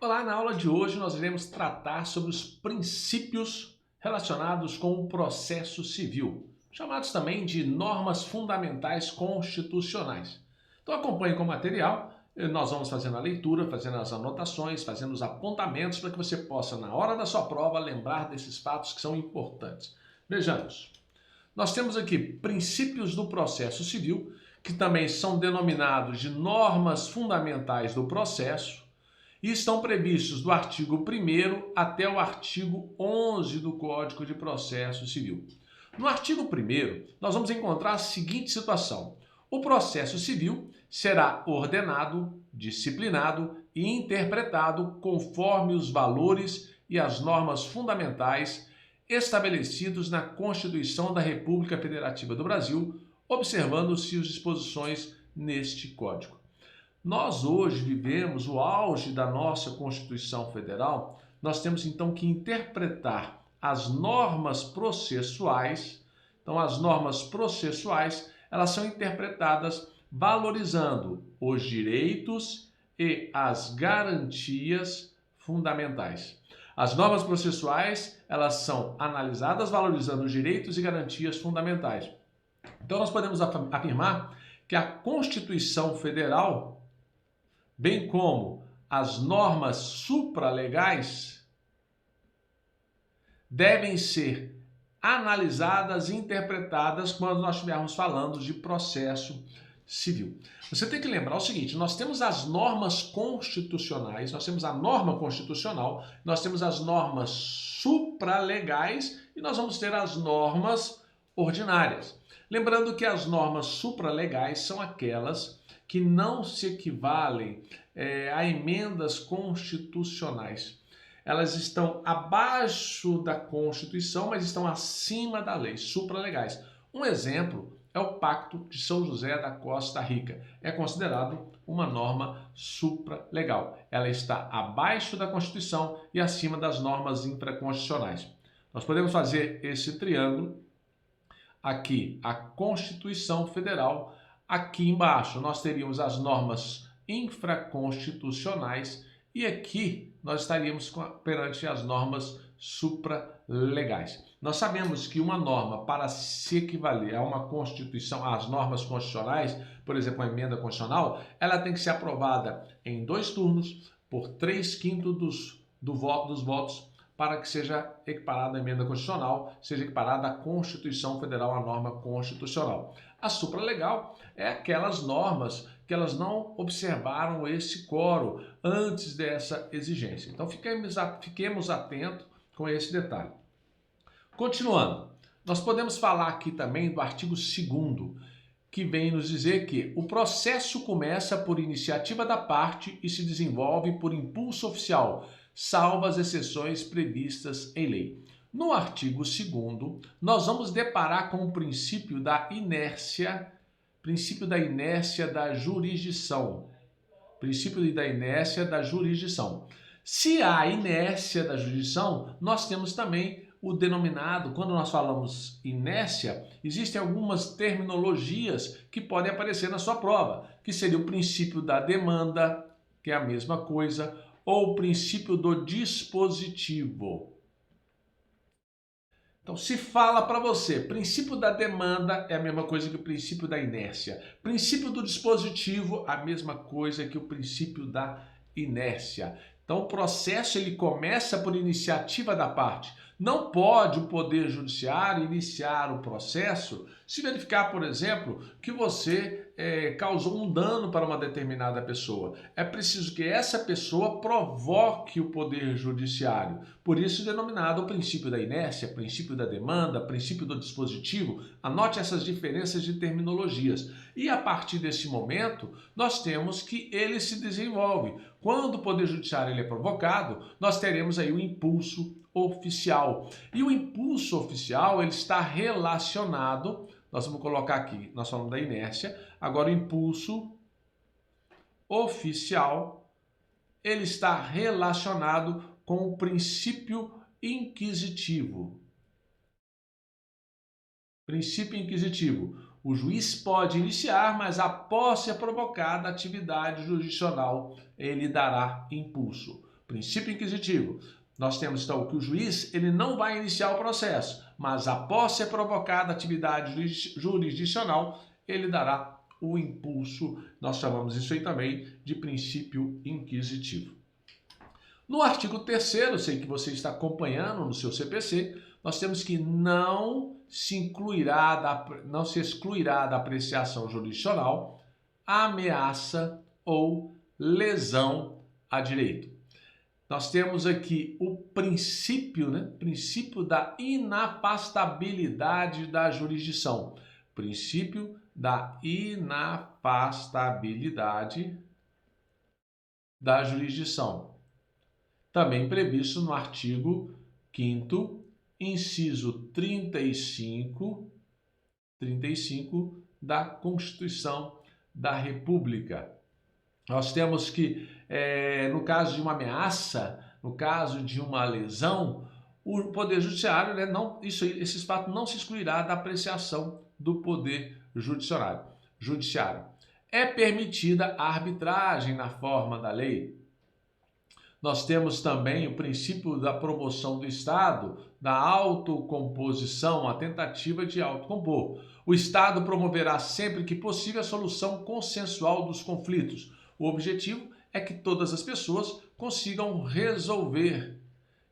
Olá, na aula de hoje nós iremos tratar sobre os princípios relacionados com o processo civil, chamados também de normas fundamentais constitucionais. Então acompanhe com o material, nós vamos fazendo a leitura, fazendo as anotações, fazendo os apontamentos para que você possa, na hora da sua prova, lembrar desses fatos que são importantes. Vejamos, nós temos aqui princípios do processo civil, que também são denominados de normas fundamentais do processo, e estão previstos do artigo 1º até o artigo 11 do Código de Processo Civil. No artigo 1º, nós vamos encontrar a seguinte situação: o processo civil será ordenado, disciplinado e interpretado conforme os valores e as normas fundamentais estabelecidos na Constituição da República Federativa do Brasil, observando-se as disposições neste Código. Nós hoje vivemos o auge da nossa Constituição Federal, nós temos então que interpretar as normas processuais. Então, as normas processuais, elas são interpretadas valorizando os direitos e as garantias fundamentais. As normas processuais, elas são analisadas valorizando os direitos e garantias fundamentais. Então, nós podemos afirmar que a Constituição Federal, bem como as normas supralegais, devem ser analisadas e interpretadas quando nós estivermos falando de processo civil. Você tem que lembrar o seguinte: nós temos as normas constitucionais, nós temos a norma constitucional, nós temos as normas supralegais e nós vamos ter as normas ordinárias. Lembrando que as normas supralegais são aquelas que não se equivalem a emendas constitucionais. Elas estão abaixo da Constituição, mas estão acima da lei, supralegais. Um exemplo é o Pacto de São José da Costa Rica. É considerado uma norma supralegal. Ela está abaixo da Constituição e acima das normas infraconstitucionais. Nós podemos fazer esse triângulo. Aqui, a Constituição Federal. Aqui embaixo nós teríamos as normas infraconstitucionais e aqui nós estaríamos perante as normas supralegais. Nós sabemos que uma norma, para se equivaler a uma Constituição, às normas constitucionais, por exemplo, a emenda constitucional, ela tem que ser aprovada em 2 turnos por 3/5 dos votos para que seja equiparada à emenda constitucional, seja equiparada à Constituição Federal, à norma constitucional. A supralegal é aquelas normas que elas não observaram esse quórum antes dessa exigência. Então fiquemos atentos com esse detalhe. Continuando, nós podemos falar aqui também do artigo 2º, que vem nos dizer que o processo começa por iniciativa da parte e se desenvolve por impulso oficial, salvo as exceções previstas em lei. No artigo 2º, nós vamos deparar com o princípio da inércia da jurisdição. Princípio da inércia da jurisdição. Se há inércia da jurisdição, nós temos também o denominado, quando nós falamos inércia, existem algumas terminologias que podem aparecer na sua prova, que seria o princípio da demanda, que é a mesma coisa, ou o princípio do dispositivo. Então, se fala para você, princípio da demanda é a mesma coisa que o princípio da inércia. Princípio do dispositivo, a mesma coisa que o princípio da inércia. Então, o processo ele começa por iniciativa da parte. Não pode o Poder Judiciário iniciar o processo se verificar, por exemplo, que você causou um dano para uma determinada pessoa. É preciso que essa pessoa provoque o Poder Judiciário. Por isso, denominado o princípio da inércia, princípio da demanda, princípio do dispositivo. Anote essas diferenças de terminologias. E a partir desse momento, nós temos que ele se desenvolve. Quando o Poder Judiciário ele é provocado, nós teremos aí o impulso oficial. E o impulso oficial ele está relacionado, nós vamos colocar aqui, nós falamos da inércia, agora o impulso oficial ele está relacionado com o princípio inquisitivo. Princípio inquisitivo. O juiz pode iniciar, mas após ser provocada a atividade jurisdicional, ele dará impulso. Princípio inquisitivo. Nós temos, então, que o juiz ele não vai iniciar o processo, mas após ser provocada a atividade jurisdicional, ele dará o impulso. Nós chamamos isso aí também de princípio inquisitivo. No artigo 3º, sei que você está acompanhando no seu CPC, nós temos que não se excluirá da apreciação jurisdicional ameaça ou lesão a direito. Nós temos aqui o princípio, princípio da inafastabilidade da jurisdição. Princípio da inafastabilidade da jurisdição. Também previsto no artigo 5º, inciso 35 da Constituição da República. Nós temos que, no caso de uma ameaça, no caso de uma lesão, o Poder Judiciário, esses fatos não se excluirá da apreciação do Poder Judiciário. É permitida a arbitragem na forma da lei. Nós temos também o princípio da promoção do Estado, da autocomposição, a tentativa de autocompor. O Estado promoverá sempre que possível a solução consensual dos conflitos. O objetivo é que todas as pessoas consigam resolver,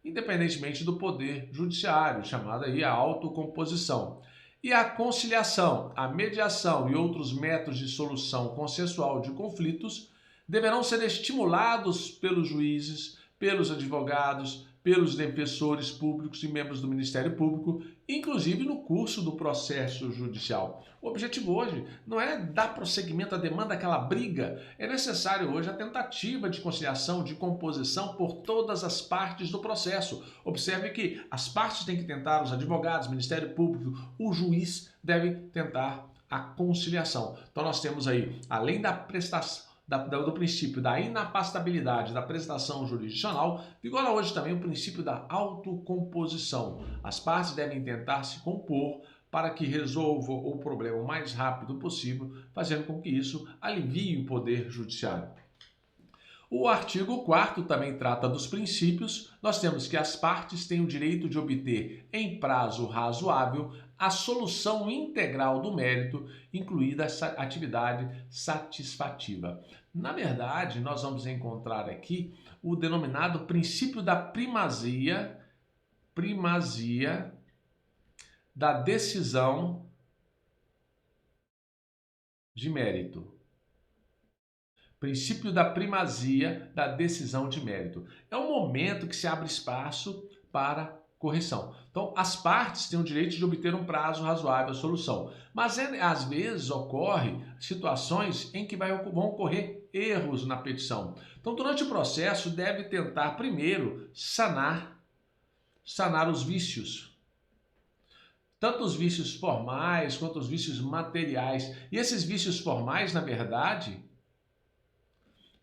independentemente do poder judiciário, chamada aí a autocomposição. E a conciliação, a mediação e outros métodos de solução consensual de conflitos deverão ser estimulados pelos juízes, pelos advogados, pelos defensores públicos e membros do Ministério Público, inclusive no curso do processo judicial. O objetivo hoje não é dar prosseguimento à demanda daquela briga, é necessário hoje a tentativa de conciliação, de composição por todas as partes do processo. Observe que as partes têm que tentar, os advogados, o Ministério Público, o juiz deve tentar a conciliação. Então nós temos aí, além da prestação, do princípio da inafastabilidade da prestação jurisdicional, vigora hoje também o princípio da autocomposição. As partes devem tentar se compor para que resolva o problema o mais rápido possível, fazendo com que isso alivie o poder judiciário. O artigo 4º também trata dos princípios. Nós temos que as partes têm o direito de obter em prazo razoável a solução integral do mérito, incluída essa atividade satisfativa. Na verdade, nós vamos encontrar aqui o denominado princípio da primazia da decisão de mérito. Princípio da primazia da decisão de mérito. É um momento que se abre espaço para correção. Então, as partes têm o direito de obter um prazo razoável à solução, mas às vezes ocorrem situações em que vão ocorrer erros na petição. Então, durante o processo, deve tentar primeiro sanar os vícios, tanto os vícios formais quanto os vícios materiais. E esses vícios formais, na verdade,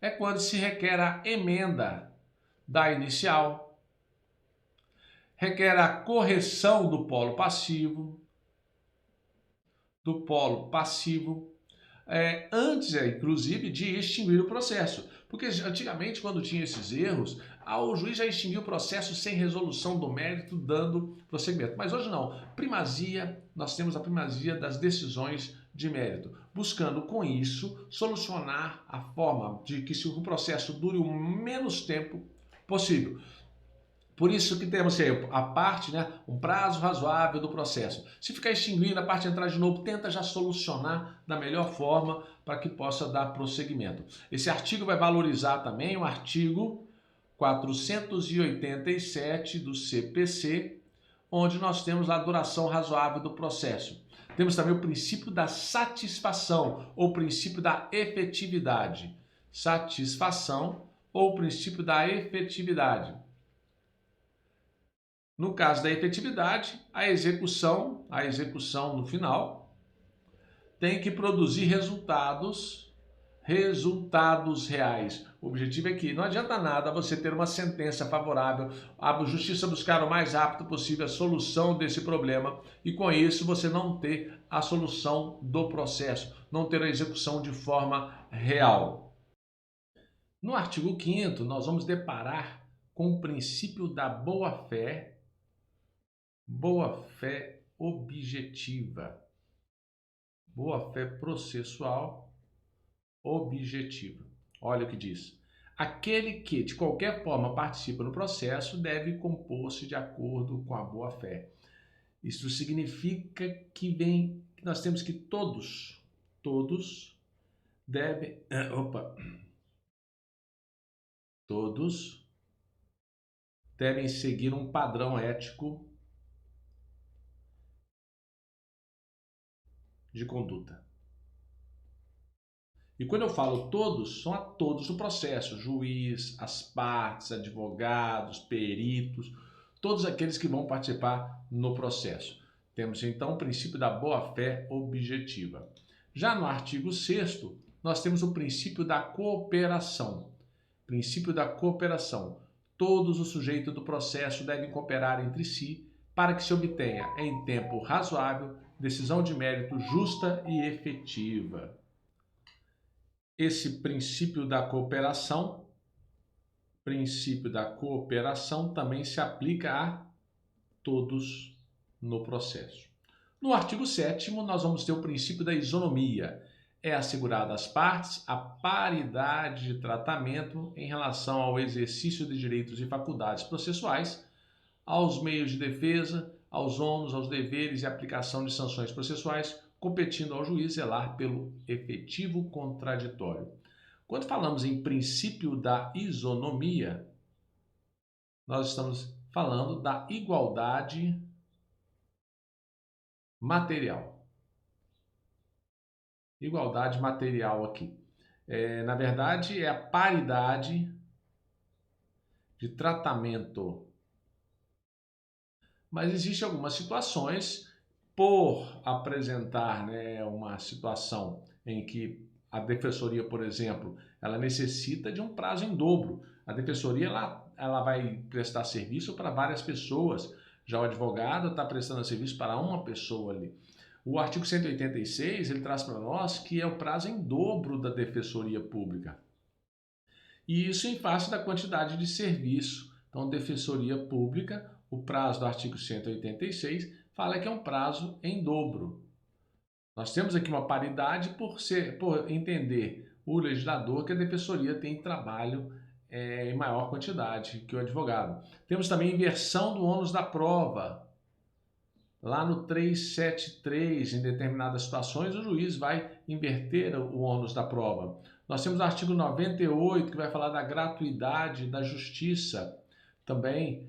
é quando se requer a emenda da inicial, requer a correção do polo passivo, antes, inclusive, de extinguir o processo. Porque antigamente, quando tinha esses erros, o juiz já extinguiu o processo sem resolução do mérito, dando prosseguimento. Mas hoje não. Primazia, nós temos a primazia das decisões de mérito, buscando com isso solucionar a forma de que o processo dure o menos tempo possível. Por isso que temos aí a parte, um prazo razoável do processo. Se ficar extinguindo, a parte entrar de novo, tenta já solucionar da melhor forma para que possa dar prosseguimento. Esse artigo vai valorizar também o artigo 487 do CPC, onde nós temos a duração razoável do processo. Temos também o princípio da satisfação ou princípio da efetividade. Satisfação ou princípio da efetividade. No caso da efetividade, a execução no final tem que produzir resultados reais. O objetivo é que não adianta nada você ter uma sentença favorável, a justiça buscar o mais rápido possível a solução desse problema e com isso você não ter a solução do processo, não ter a execução de forma real. No artigo 5º, nós vamos deparar com o princípio da boa-fé objetiva, boa-fé processual objetiva. Olha o que diz. Aquele que, de qualquer forma, participa no processo deve compor-se de acordo com a boa-fé. Isso significa que nós temos que todos devem, todos devem seguir um padrão ético de conduta. E quando eu falo todos, são a todos do processo, juiz, as partes, advogados, peritos, todos aqueles que vão participar no processo. Temos então o princípio da boa-fé objetiva. Já no artigo 6º, nós temos o princípio da cooperação. Princípio da cooperação. Todos os sujeitos do processo devem cooperar entre si para que se obtenha, em tempo razoável, decisão de mérito justa e efetiva. Esse princípio da cooperação também se aplica a todos no processo. No artigo 7º, nós vamos ter o princípio da isonomia. É assegurada às partes a paridade de tratamento em relação ao exercício de direitos e faculdades processuais, aos meios de defesa, aos ônus, aos deveres e aplicação de sanções processuais, competindo ao juiz zelar pelo efetivo contraditório. Quando falamos em princípio da isonomia, nós estamos falando da igualdade material. Igualdade material aqui. Na verdade, é a paridade de tratamento. Mas existem algumas situações, por apresentar, uma situação em que a defensoria, por exemplo, ela necessita de um prazo em dobro. A defensoria ela vai prestar serviço para várias pessoas. Já o advogado está prestando serviço para uma pessoa ali. O artigo 186, ele traz para nós que é o prazo em dobro da defensoria pública. E isso em face da quantidade de serviço. Então, defensoria pública, o prazo do artigo 186, fala que é um prazo em dobro. Nós temos aqui uma paridade por entender o legislador que a defensoria tem trabalho em maior quantidade que o advogado. Temos também inversão do ônus da prova. Lá no 373, em determinadas situações, o juiz vai inverter o ônus da prova. Nós temos o artigo 98, que vai falar da gratuidade da justiça. Também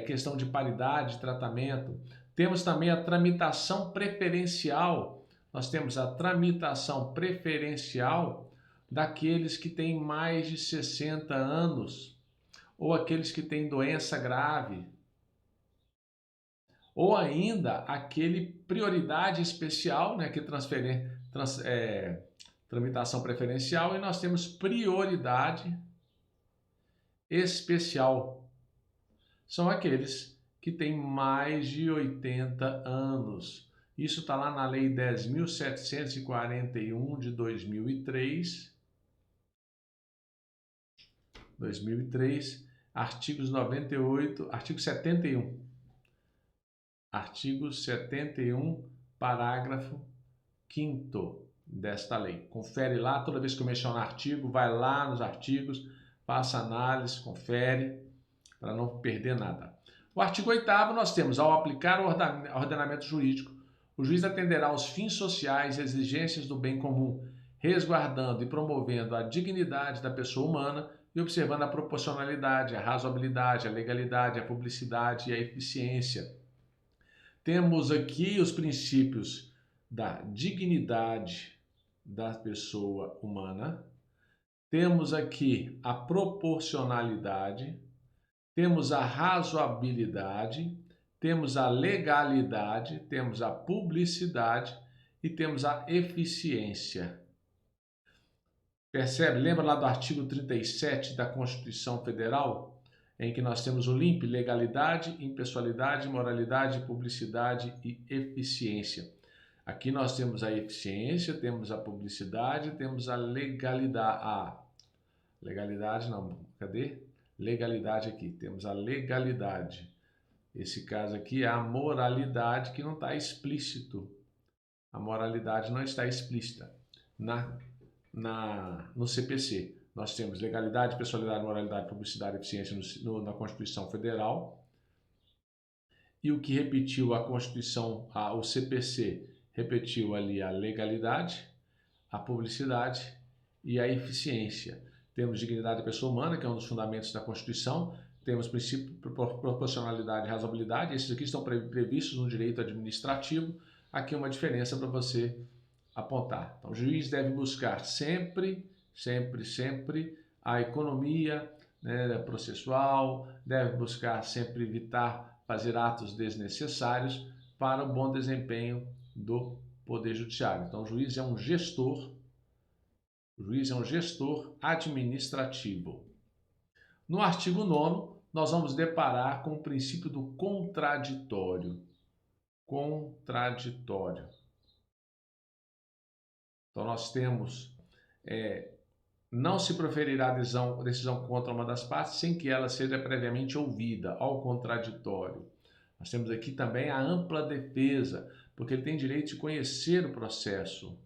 questão de paridade de tratamento. Temos também a tramitação preferencial. Nós temos a tramitação preferencial daqueles que têm mais de 60 anos ou aqueles que têm doença grave, ou ainda aquele prioridade especial, que tramitação preferencial, e nós temos prioridade especial. São aqueles que têm mais de 80 anos. Isso está lá na Lei 10.741 de 2003, artigos 98, artigo 71. Artigo 71, parágrafo 5º desta lei. Confere lá, toda vez que eu mencionar artigo, vai lá nos artigos, faça análise, confere, para não perder nada. O artigo 8º, nós temos, ao aplicar o ordenamento jurídico, o juiz atenderá aos fins sociais e exigências do bem comum, resguardando e promovendo a dignidade da pessoa humana e observando a proporcionalidade, a razoabilidade, a legalidade, a publicidade e a eficiência. Temos aqui os princípios da dignidade da pessoa humana, temos aqui a proporcionalidade, temos a razoabilidade, temos a legalidade, temos a publicidade e temos a eficiência. Percebe? Lembra lá do artigo 37 da Constituição Federal? Em que nós temos o LIMP, legalidade, impessoalidade, moralidade, publicidade e eficiência. Aqui nós temos a eficiência, temos a publicidade, temos a legalidade. legalidade aqui, temos a legalidade. Esse caso aqui é a moralidade que não está explícito. A moralidade não está explícita no CPC. Nós temos legalidade, pessoalidade, moralidade, publicidade e eficiência na Constituição Federal. E o que repetiu a Constituição, o CPC, repetiu ali a legalidade, a publicidade e a eficiência. Temos dignidade da pessoa humana, que é um dos fundamentos da Constituição. Temos princípio de proporcionalidade e razoabilidade. Esses aqui estão previstos no direito administrativo. Aqui uma diferença para você apontar. Então, o juiz deve buscar sempre a economia, né, processual, deve buscar sempre evitar fazer atos desnecessários para o bom desempenho do Poder Judiciário. Então, o juiz é um gestor administrativo. No artigo 9º, nós vamos deparar com o princípio do contraditório. Então, nós temos, não se proferirá decisão contra uma das partes sem que ela seja previamente ouvida, ao contraditório. Nós temos aqui também a ampla defesa, porque ele tem direito de conhecer o processo.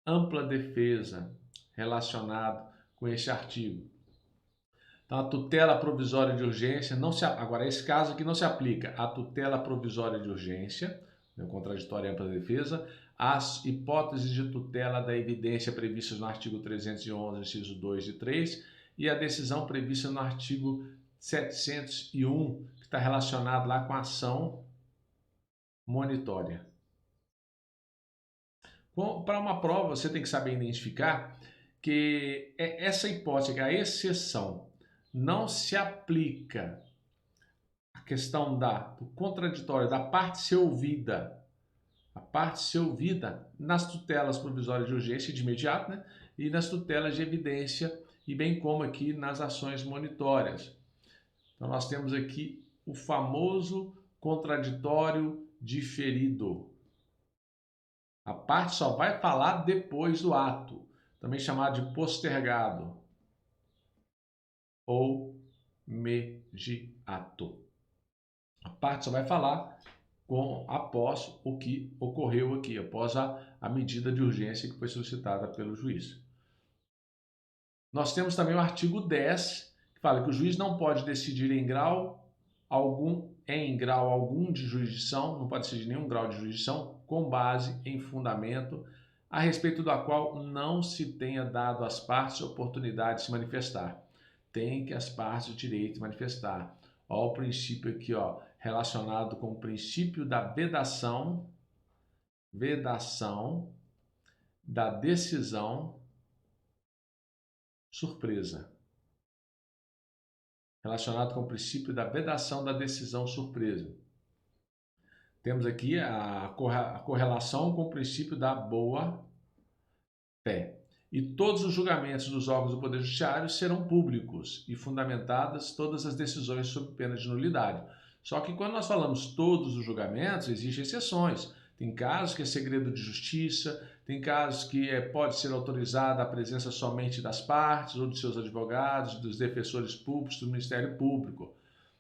Ampla defesa relacionado com esse artigo. Então, a tutela provisória de urgência, agora esse caso aqui não se aplica a tutela provisória de urgência, o contraditório e ampla defesa, as hipóteses de tutela da evidência previstas no artigo 311, inciso 2 e 3, e a decisão prevista no artigo 701, que está relacionado lá com a ação monitória. Para uma prova, você tem que saber identificar que essa hipótese, a exceção, não se aplica à questão do contraditório, da parte ser ouvida. A parte ser ouvida nas tutelas provisórias de urgência de imediato, né? E nas tutelas de evidência, e bem como aqui nas ações monitórias. Então, nós temos aqui o famoso contraditório diferido. A parte só vai falar depois do ato, também chamado de postergado ou mediato. A parte só vai falar após o que ocorreu aqui, após a medida de urgência que foi solicitada pelo juiz. Nós temos também o artigo 10, que fala que o juiz não pode decidir em grau algum de jurisdição, não pode decidir nenhum grau de jurisdição, com base em fundamento a respeito do qual não se tenha dado às partes oportunidade de se manifestar. Tem que as partes o direito de manifestar. Olha o princípio aqui, relacionado com o princípio da vedação da decisão surpresa. Relacionado com o princípio da vedação da decisão surpresa. Temos aqui a correlação com o princípio da boa-fé. E todos os julgamentos dos órgãos do Poder Judiciário serão públicos e fundamentadas todas as decisões sob pena de nulidade. Só que quando nós falamos todos os julgamentos, existem exceções. Tem casos que é segredo de justiça, tem casos que pode ser autorizada a presença somente das partes ou de seus advogados, dos defensores públicos, do Ministério Público.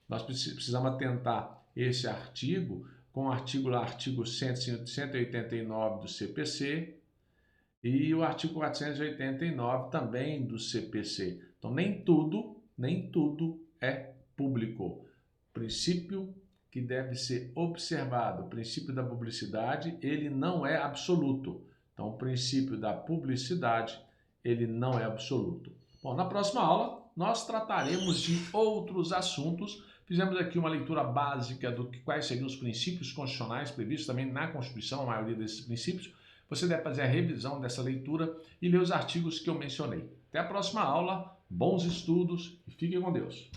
Nós precisamos atentar esse artigo com o artigo 189 do CPC e o artigo 489 também do CPC. Então, nem tudo é público. Princípio que deve ser observado, o princípio da publicidade, ele não é absoluto. Então, o princípio da publicidade, ele não é absoluto. Bom, na próxima aula, nós trataremos de outros assuntos. Fizemos aqui uma leitura básica do quais seriam os princípios constitucionais previstos também na Constituição, a maioria desses princípios. Você deve fazer a revisão dessa leitura e ler os artigos que eu mencionei. Até a próxima aula, bons estudos e fiquem com Deus.